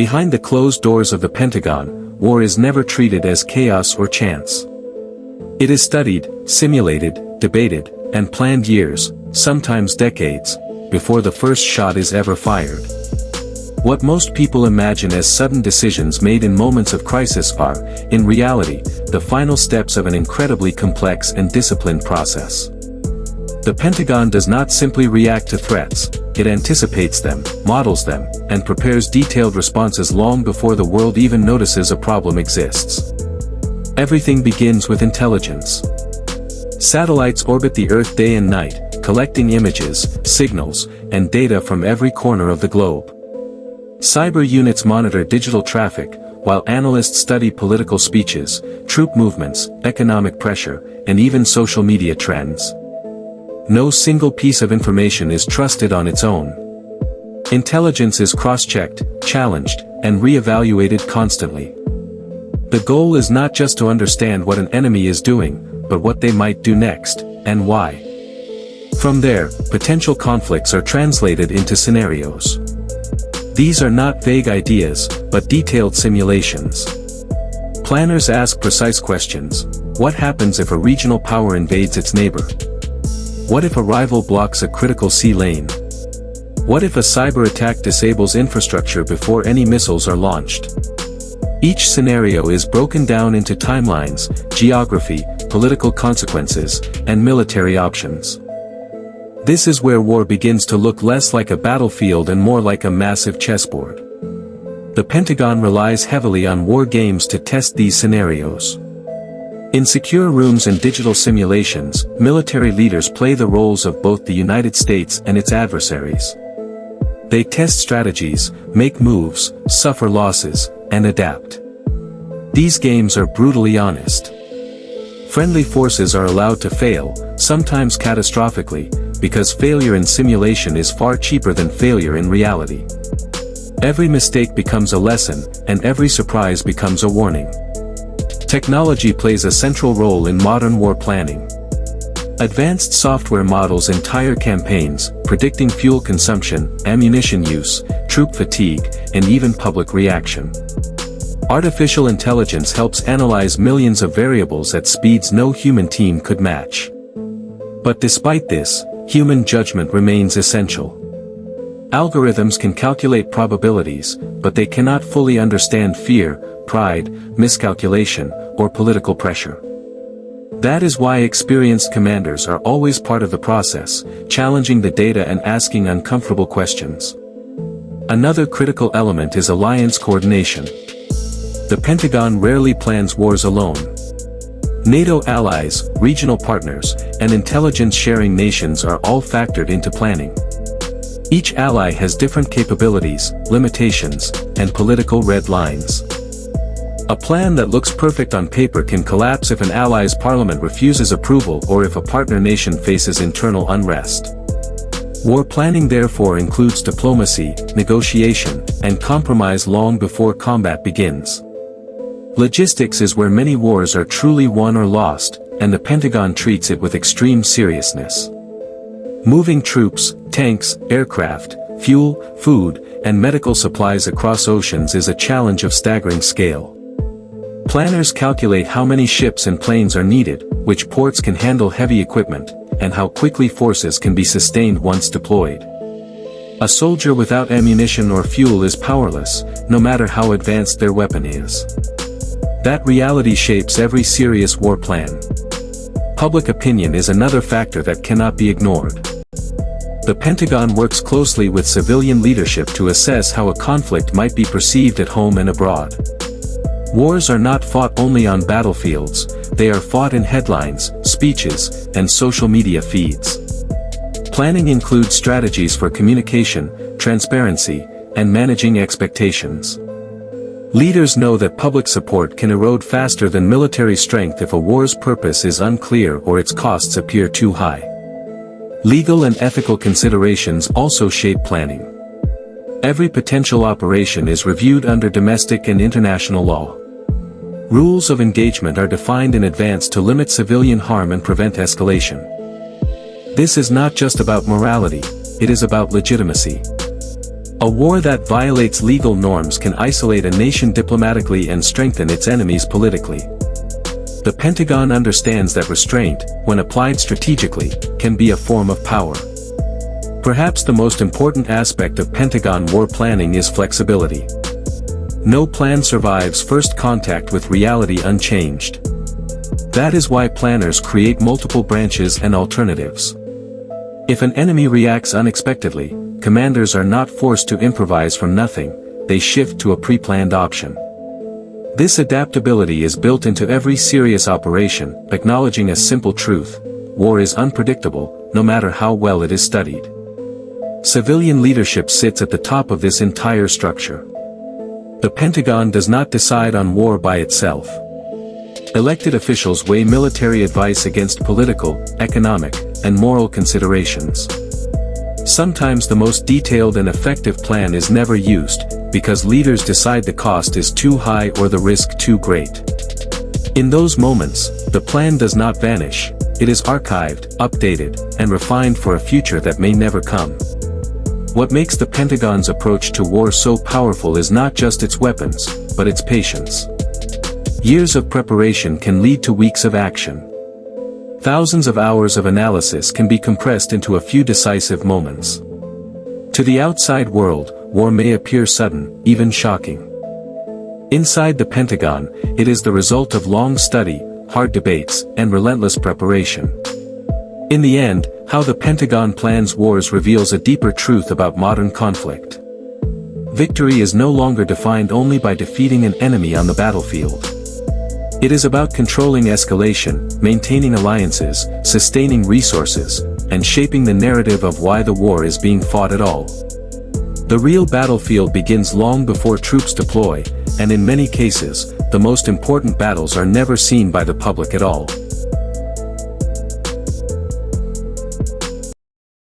Behind the closed doors of the Pentagon, war is never treated as chaos or chance. It is studied, simulated, debated, and planned years, sometimes decades, before the first shot is ever fired. What most people imagine as sudden decisions made in moments of crisis are, in reality, the final steps of an incredibly complex and disciplined process. The Pentagon does not simply react to threats, it anticipates them, models them, and prepares detailed responses long before the world even notices a problem exists. Everything begins with intelligence. Satellites orbit the Earth day and night, collecting images, signals, and data from every corner of the globe. Cyber units monitor digital traffic, while analysts study political speeches, troop movements, economic pressure, and even social media trends. No single piece of information is trusted on its own. Intelligence is cross-checked, challenged, and re-evaluated constantly. The goal is not just to understand what an enemy is doing, but what they might do next, and why. From there, potential conflicts are translated into scenarios. These are not vague ideas, but detailed simulations. Planners ask precise questions. What happens if a regional power invades its neighbor? What if a rival blocks a critical sea lane? What if a cyber attack disables infrastructure before any missiles are launched? Each scenario is broken down into timelines, geography, political consequences, and military options. This is where war begins to look less like a battlefield and more like a massive chessboard. The Pentagon relies heavily on war games to test these scenarios. In secure rooms and digital simulations, military leaders play the roles of both the United States and its adversaries. They test strategies, make moves, suffer losses, and adapt. These games are brutally honest. Friendly forces are allowed to fail, sometimes catastrophically, because failure in simulation is far cheaper than failure in reality. Every mistake becomes a lesson, and every surprise becomes a warning. Technology plays a central role in modern war planning. Advanced software models entire campaigns, predicting fuel consumption, ammunition use, troop fatigue, and even public reaction. Artificial intelligence helps analyze millions of variables at speeds no human team could match. But despite this, human judgment remains essential. Algorithms can calculate probabilities, but they cannot fully understand fear, pride, miscalculation, or political pressure. That is why experienced commanders are always part of the process, challenging the data and asking uncomfortable questions. Another critical element is alliance coordination. The Pentagon rarely plans wars alone. NATO allies, regional partners, and intelligence-sharing nations are all factored into planning. Each ally has different capabilities, limitations, and political red lines. A plan that looks perfect on paper can collapse if an ally's parliament refuses approval or if a partner nation faces internal unrest. War planning therefore includes diplomacy, negotiation, and compromise long before combat begins. Logistics is where many wars are truly won or lost, and the Pentagon treats it with extreme seriousness. Moving troops, tanks, aircraft, fuel, food, and medical supplies across oceans is a challenge of staggering scale. Planners calculate how many ships and planes are needed, which ports can handle heavy equipment, and how quickly forces can be sustained once deployed. A soldier without ammunition or fuel is powerless, no matter how advanced their weapon is. That reality shapes every serious war plan. Public opinion is another factor that cannot be ignored. The Pentagon works closely with civilian leadership to assess how a conflict might be perceived at home and abroad. Wars are not fought only on battlefields, they are fought in headlines, speeches, and social media feeds. Planning includes strategies for communication, transparency, and managing expectations. Leaders know that public support can erode faster than military strength if a war's purpose is unclear or its costs appear too high. Legal and ethical considerations also shape planning. Every potential operation is reviewed under domestic and international law. Rules of engagement are defined in advance to limit civilian harm and prevent escalation. This is not just about morality, it is about legitimacy. A war that violates legal norms can isolate a nation diplomatically and strengthen its enemies politically. The Pentagon understands that restraint, when applied strategically, can be a form of power. Perhaps the most important aspect of Pentagon war planning is flexibility. No plan survives first contact with reality unchanged. That is why planners create multiple branches and alternatives. If an enemy reacts unexpectedly, commanders are not forced to improvise from nothing, they shift to a pre-planned option. This adaptability is built into every serious operation, acknowledging a simple truth: war is unpredictable, no matter how well it is studied. Civilian leadership sits at the top of this entire structure. The Pentagon does not decide on war by itself. Elected officials weigh military advice against political, economic, and moral considerations. Sometimes the most detailed and effective plan is never used, because leaders decide the cost is too high or the risk too great. In those moments, the plan does not vanish, it is archived, updated, and refined for a future that may never come. What makes the Pentagon's approach to war so powerful is not just its weapons, but its patience. Years of preparation can lead to weeks of action. Thousands of hours of analysis can be compressed into a few decisive moments. To the outside world, war may appear sudden, even shocking. Inside the Pentagon, it is the result of long study, hard debates, and relentless preparation. In the end, how the Pentagon plans wars reveals a deeper truth about modern conflict. Victory is no longer defined only by defeating an enemy on the battlefield. It is about controlling escalation, maintaining alliances, sustaining resources, and shaping the narrative of why the war is being fought at all. The real battlefield begins long before troops deploy, and in many cases, the most important battles are never seen by the public at all.